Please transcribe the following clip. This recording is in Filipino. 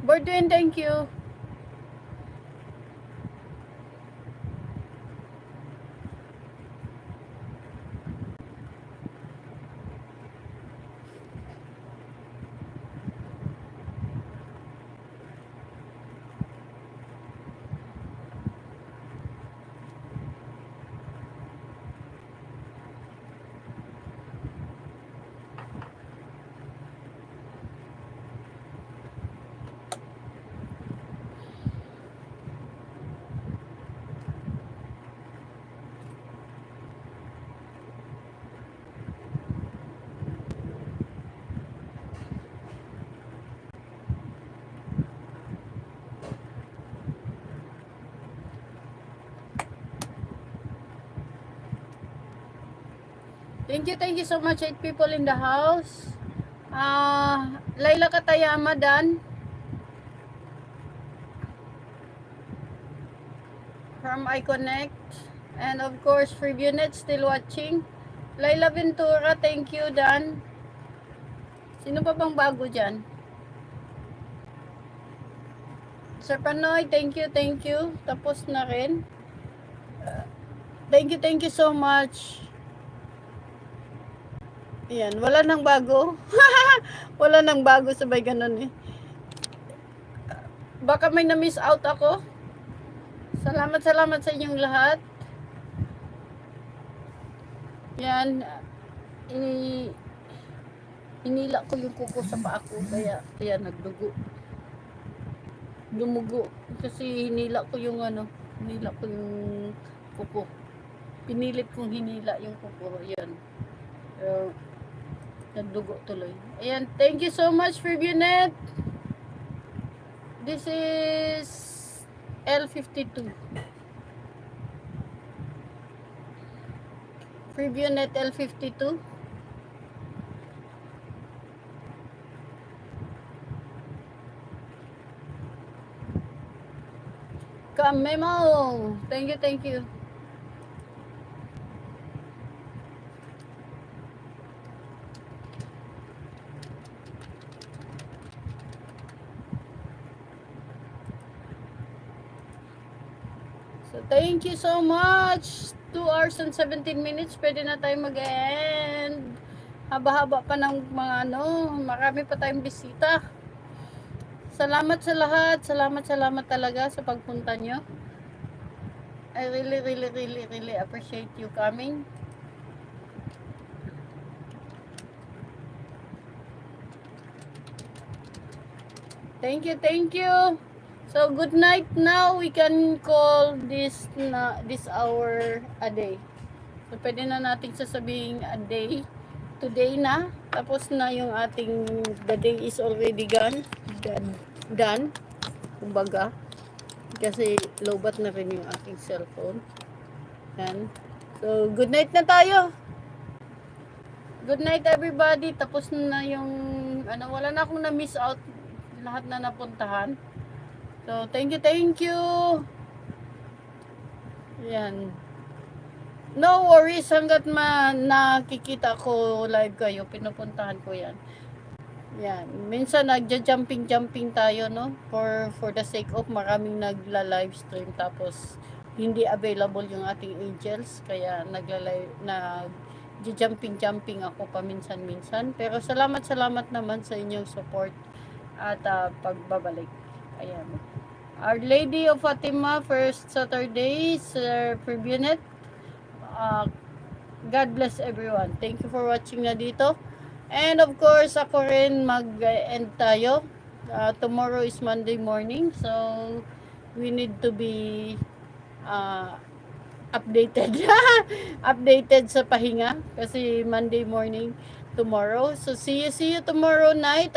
Bordwin, thank you. Thank you so much, 8 people in the house. Laila Katayama, Dan. From iConnect. And of course, Freevionet still watching. Laila Ventura, thank you, Dan. Sino pa bang bago dyan? Sir Panoy, thank you, thank you. Tapos na rin. Thank you so much. Ayan, wala nang bago. Wala nang bago, sabay ganun eh. Baka may na-miss out ako. Salamat sa inyong lahat. Yan. Hinila ko yung kuko sa paa ko, kaya nagdugo. Dumugo. Kasi hinila ko yung kuko. Pinilit kong hinila yung kuko. Yan. Nagdugo tuloy. Ayan, thank you so much, Freevionet. This is L52. Freevionet L52. Memo. Thank you. So, thank you so much. 2 hours and 17 minutes. Pwede na tayo mag-end. Haba-haba pa ng mga marami pa tayong bisita. Salamat sa lahat. Salamat talaga sa pagpunta nyo. I really appreciate you coming. Thank you. So, good night now. We can call this hour a day. So, pwede na natin sasabihin a day. Today na. Tapos na yung ating, the day is already done. Kumbaga. Kasi lowbat na rin yung aking cellphone. Yan. So, good night na tayo. Good night everybody. Tapos na yung, wala na akong na-miss out. Lahat na napuntahan. So, thank you. Yan. No worries hanggat nakikita ko live kayo, pinupuntahan ko yan. Yan. Minsan nagja-jumping tayo, no? For the sake of maraming nagla-live stream tapos hindi available yung ating angels, kaya nagja-jumping ako paminsan-minsan. Pero salamat naman sa inyong support at pagbabalik. Ayan. Our Lady of Fatima, first Saturday, Sir Freevionet. God bless everyone. Thank you for watching na dito. And of course, ako rin mag-end tayo. Tomorrow is Monday morning. So, we need to be updated. Updated sa pahinga. Kasi Monday morning tomorrow. So, see you tomorrow night.